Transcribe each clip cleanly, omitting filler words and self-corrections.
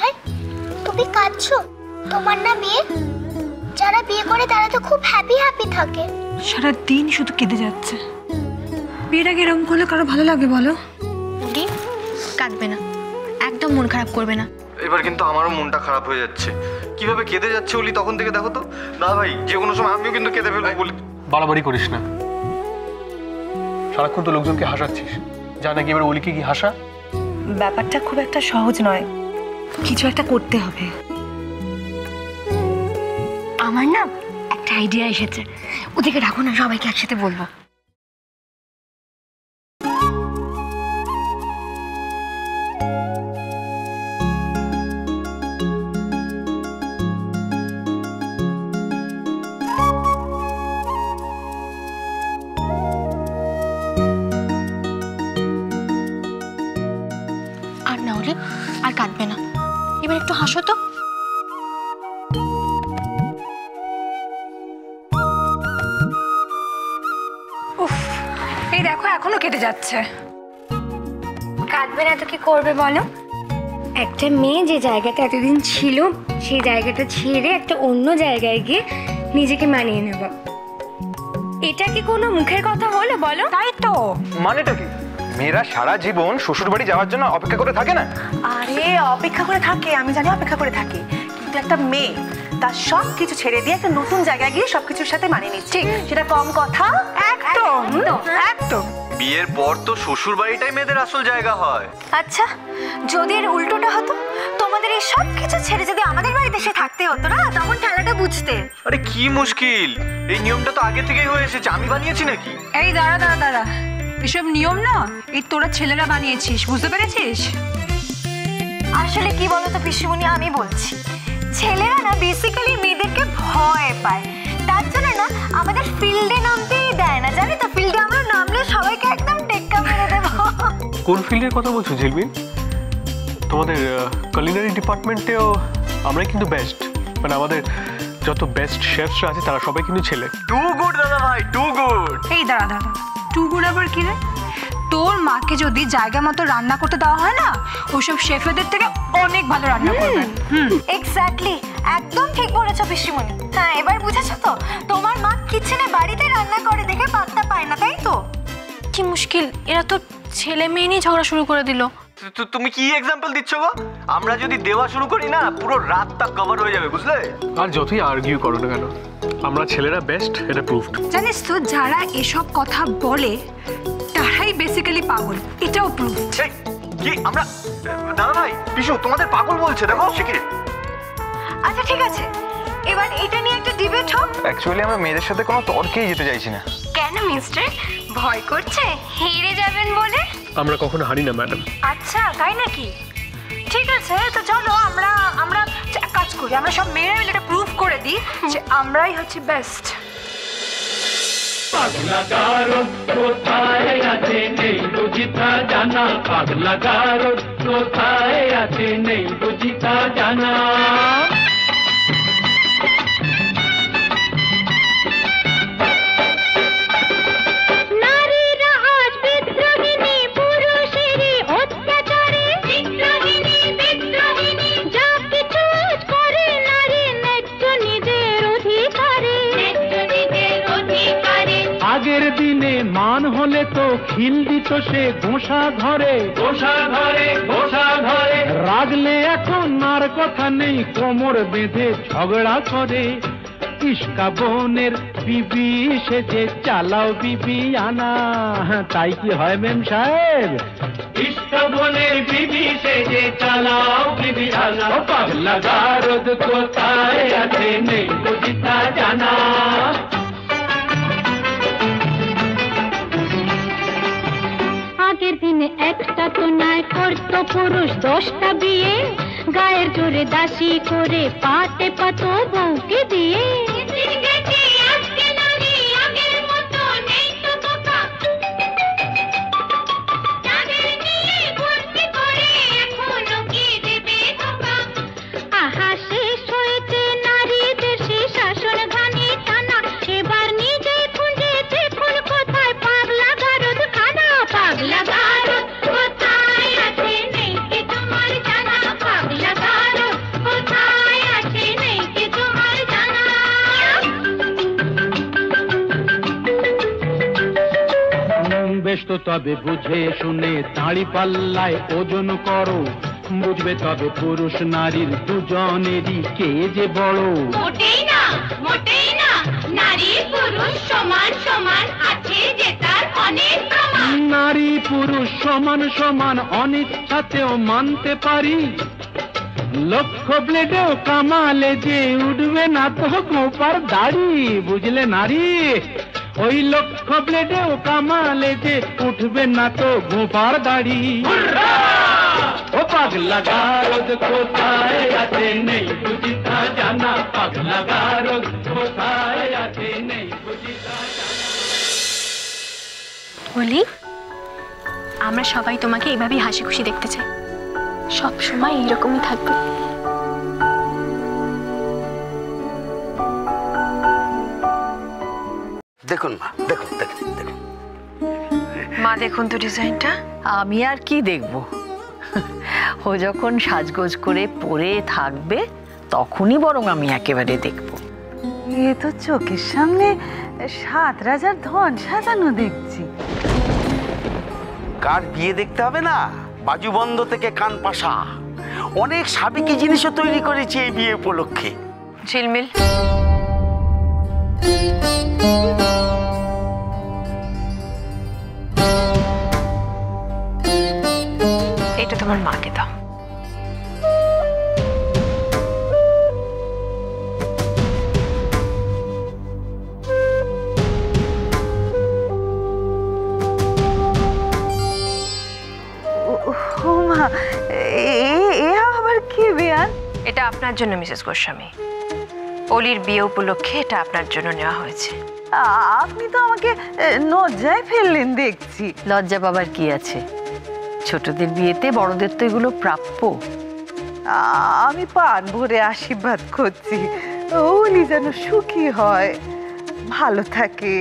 ভাই, তুমি কাঁদছো? তোমার না বিয়ে? যারা বিয়ে করে তারা তো খুব হ্যাপি হ্যাপি থাকে। সারা দিন শুধু কেঁদে যাচ্ছে। বিয়ের আগে এরকম করলে কারো ভালো লাগে বলো? দিন কাঁদবে না, একদম মন খারাপ করবে না। এবার কিন্তু আমারও মনটা খারাপ হয়ে যাচ্ছে। কিভাবে কেঁদে যাচ্ছে ওলি তখন থেকে, দেখো তো। না ভাই, যে কোনো সময় আমিও কিন্তু কেঁদে ফেলবো বলি। বাড়াবাড়ি করিস না, সারাক্ষণ তো লোকজনকে হাসাচ্ছিস। যা নাকি এবার অলিকে কি হাসা। ব্যাপারটা খুব একটা সহজ নয়, কিছু একটা করতে হবে। আমার না একটা আইডিয়া এসেছে, ওদিকে রাখো না, সবাইকে একসাথে বলবো। আর না হলে আর কাঁদবে না, এবার একটু হাসো তো। উফ, এই দেখো এখনো কেটে যাচ্ছে। কাঁদবে না তো কি করবে বলো? একটা মেয়ে যে জায়গাটা এতদিন ছিল সেই জায়গাটা ছেড়ে একটা অন্য জায়গায় গিয়ে নিজেকে মানিয়ে নেব, এটা কি কোনো মুখের কথা হলো বলো? তাই তো। মানেটা কি? মেয়েরা সারা জীবন শ্বশুর বাড়ি যাওয়ার জন্য অপেক্ষা করে থাকে না? আরে অপেক্ষা করে থাকে, আমি জানি অপেক্ষা করে থাকে, কিন্তু একটা মেয়ে তার সব কিছু ছেড়ে দিয়ে একটা নতুন জায়গায় গিয়ে সবকিছুর সাথে মানিয়ে নিচ্ছে, সেটা কম কথা? একদম একদম। বিয়ের পর তো শ্বশুর বাড়িটাই মেয়েদের আসল জায়গা হয়। আচ্ছা, যদি এর উল্টোটা হতো, তোমাদের এই সব কিছু ছেড়ে যদি আমাদের বাড়িতে এসে থাকতে হতো না, তখন খেলাটা বুঝতে। আরে কি মুশকিল, এই নিয়মটা তো আগে থেকেই হয়ে এসেছে, আমি বানিয়েছি নাকি? এই দাঁড়া দাঁড়া দাঁড়া, এসব নিয়ম না এই তোরা ছেলেরা বানিয়েছিস, বুঝতে পেরেছিস? আসলে কি বলতো পিসিমণি, আমি বলছি ছেলেরা না বেসিক্যালি মেয়েদেরকে ভয় পায়, তার জন্য না আমাদের ফিল্ডে নামতেই দেয় না, জানি তো? ফিল্ডে আমরা নামলে সবাইকে একদম টেক্কা মেরে দেবো। কোন ফিল্ডের কথা বলছো ঝিলমিল? তোমাদের কুলিনারি ডিপার্টমেন্টেও আমরাই কিন্তু বেস্ট, মানে আমাদের যত বেস্ট শেফসরা আছে তারা সবাই কিন্তু ছেলে। টু গুড দাদা ভাই, টু গুড। এই দাঁড়া দাঁড়া, টু গুড আবার কি রে? তোর মাকে যদি জায়গা মতো রান্না করতে দেওয়া হয় না, ওইসব শেফেদের থেকে অনেক ভালো রান্না করবেন। এক্স্যাক্টলি, একদম ঠিক বলেছো পিসিমণি। হ্যাঁ, এবার বুঝেছো তো? তোমার মা কিচেনে বাড়িতে রান্না করে দেখে পাত্তা পায় না, তাই তো? কি মুশকিল, এরা তো ছেলে মেয়ে নিয়ে ঝগড়া শুরু করে দিল। তুমি কি এক্সাম্পল দিচ্ছ গো? আমরা যদি দেওয়া শুরু করি না, পুরো রাতটা কভার হয়ে যাবে, বুঝলে? আর যতই আর্গিউ করো না কেন, আমরা ছেলেরা বেস্ট, এটা প্রুভড। জানিস তো, যারা এসব কথা বলে তারাই বেসিক্যালি পাগল, এটাও প্রুফ। কি আমরা দাদা ভাই পিসু তোমাদের পাগল বলছে, দেখো শিখে। আচ্ছা ঠিক আছে, এবার এটা নিয়ে একটা ডিবেট হোক। অ্যাকচুয়ালি আমরা মেয়েদের সাথে কোনো তর্কেই যেতে চাইছি না। কেন মিস্টার, ভয় করছে হেরে যাবেন বলে? আমরা কখনো হারি না ম্যাডাম। আচ্ছা তাই নাকি? ঠিক আছে, তো চলো আমরা আমরা এক কাজ করি, আমরা সব মেয়েরা মিলে এটা প্রুফ করে দিই যে আমরাই হচ্ছে বেস্ট। পাগলা গারদ কোথায় আছে নেই বুঝিতা জানা, পাগলা গারদ কোথায় আছে নেই বুঝিতা জানা। আগের দিনে মান হলে তো খিল দিত সে ঘোষা ঘরে, ঘোষা ঘরে, ঘোষা ঘরে। রাগলে এখন আর কথা নেই, কোমর বেঁধে ঝগড়া করে। ইস্কা বোনের বিবি সেজে চালাও বিবি আনা, তাই কি হয় মেম সাহেব? ইস্কা বোনের বিবি সেজে চালাও বিবি আনা। পাগলা গারদ কোথায় আছে নেই বুঝিতা জানা। আগের দিনে একটা তো নয়, করতো পুরুষ 10টা বিয়ে, গায়ের জোরে দাসী করে পাতে পাতো বউকে দিয়ে। আহা শেষ হয়েছে নারীদের সেই শাসন ঘানি টানা, এবার নিজে খুঁজে দেখুন কোথায় পাগলা গারদ খানা। পাগলা গারদ কোথায় আছে নেই কি তোমার জানা, পাগলা গারদ তো তবে বুঝে শুনে দাঁড়ি পাল্লায় ওজন করো, বুঝবে তবে পুরুষ নারীর দুজনেরই কে যে বড়। মোটেই না, মোটেই না, নারী পুরুষ সমান সমান, আছে যে তার অনেক প্রমাণ। নারী পুরুষ সমান সমান অনিচ্ছাতেও মানতে পারি, লক্ষ ব্লেডেও কামালে যে উঠবে না তো গোপার দাড়ি, বুঝলে নারী? ওই লক্ষ ব্লেডেও কামালে যে উঠবে না তো গোপার দাড়ি। ও পাগলা গারদ কোথায় আছে নেই বুঝি তা জানা, পাগলা গারদ কোথায় আছে নেই বুঝি তা জানা। বলি, আমরা সবাই তোমাকে এভাবেই হাসি খুশি দেখতে চাই, সব সময় এইরকমই থাকবে। দেখুন মা, দেখুন দেখুন দেখুন মা দেখুন তো ডিজাইনটা। আমি আর কি দেখব, ও যখন সাজগোজ করে পরে থাকবে তখনই বরং আমি একেবারে দেখব। এ তো চোখের সামনে 7 রাজার ধন সাজানো দেখছি। কার বিয়ে দেখতে হবে না, বাজুবন্ধ থেকে কান পাশা অনেক সাবেকি জিনিসও তৈরি করেছি এই বিয়ে উপলক্ষে। ঝিলমিল, এটা তোমার মাকে দাও। ও মা, এ আবার কি বেয়ান? এটা আপনার জন্য মিসেস গোস্বামী, অলির বিয়ে উপলক্ষে এটা আপনার জন্য নেওয়া হয়েছে। আপনি তো আমাকে লজ্জায় ফেললেন দেখছি। লজ্জা পাবার কি আছে, ছোটদের বিয়েতে বড়দের তো এগুলো প্রাপ্য। আমি পান ভরে আশীর্বাদ করছি, ওলি যেন সুখী হয়, ভালো থাকে।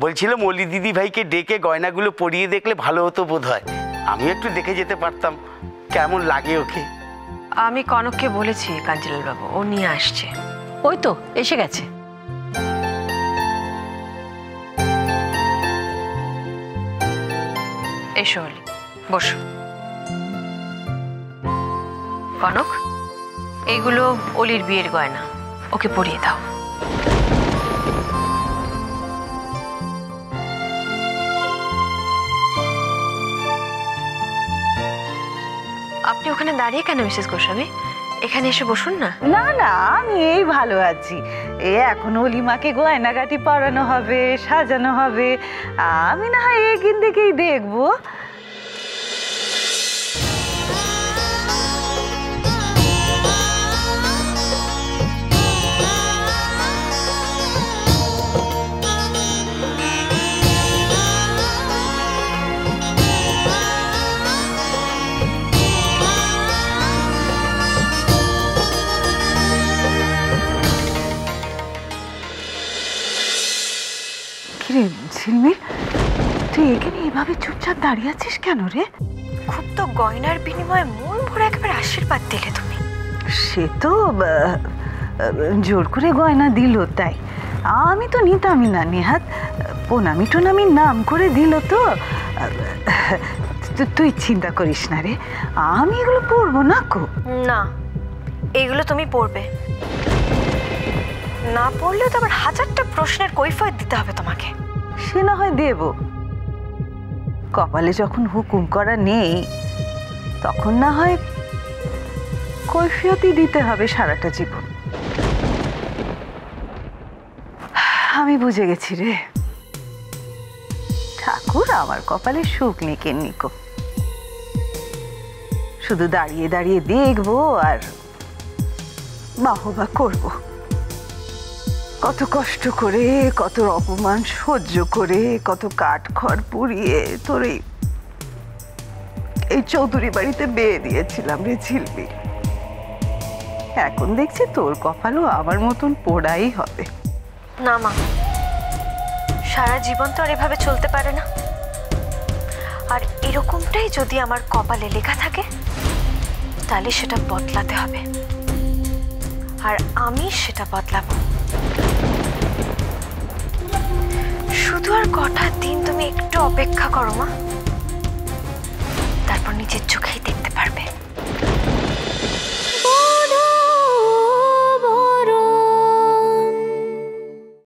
বলছিলাম অলি দিদি ভাইকে ডেকে গয়নাগুলো পরিয়ে দেখলে ভালো হতো বোধ হয়, আমি একটু দেখে যেতে পারতাম কেমন লাগে ওকে। আমি কনককে বলেছি কাঞ্জিলাল বাবু, ও নিয়ে আসছে। ওই তো এসে গেছে। এসো অলি, বসো। কনক, এইগুলো অলির বিয়ের গয়না, ওকে পরিয়ে দাও। আপনি ওখানে দাঁড়িয়ে কেন মিসেস গোস্বামী? এখানে এসে বসুন না। না না, আমি এই ভালো আছি। এখন অলিমাকে গয়নাগাটি পরানো হবে, সাজানো হবে, আমি না হয় এখান থেকেই দেখবো। কিরে ঝিলমিল, তুই এখানে এভাবে চুপচাপ দাঁড়িয়ে আছিস কেন রে? খুব তো গয়নার বিনিময়ে মন ভরে একেবারে আশীর্বাদ দিলে তুমি। সে তো জোর করে গয়না দিল, তাই আমি তো নিতামই না নেহাত, প্রণামী টোনামির নাম করে দিল তো। তুই চিন্তা করিস না রে, আমি এগুলো পরবো না কো। না, এগুলো তুমি পড়বে না, পড়লে তো আবার 1000টা প্রশ্নের কৈফিয়ত দিতে হবে তোমাকে। সে না হয় দেব, কপালে যখন হুকুম করা নেই তখন না হয় কৈফিয়তই দিতে হবে সারাটা জীবন। আমি বুঝে গেছি রে, ঠাকুর আমার কপালে সুখ নিকেন নিকো, শুধু দাঁড়িয়ে দাঁড়িয়ে দেখবো আর বাহবা করব। কত কষ্ট করে, কত অপমান সহ্য করে, কত কাঠ খড় পুড়িয়ে তোর এই চৌধুরী বাড়িতে বিয়ে দিয়েছিলাম রে ঝিলমিল। এখন দেখছি তোর কপালও আমার মতন পোড়াই হবে। না মা, সারা জীবন তো আর এভাবে চলতে পারে না, আর এরকমটাই যদি আমার কপালে লেখা থাকে তাহলে সেটা বদলাতে হবে, আর আমি সেটা বদলাবো। শুধু আর কটা দিন তুমি তুমি একটু অপেক্ষা করো মা, তারপর নিজের চোখেই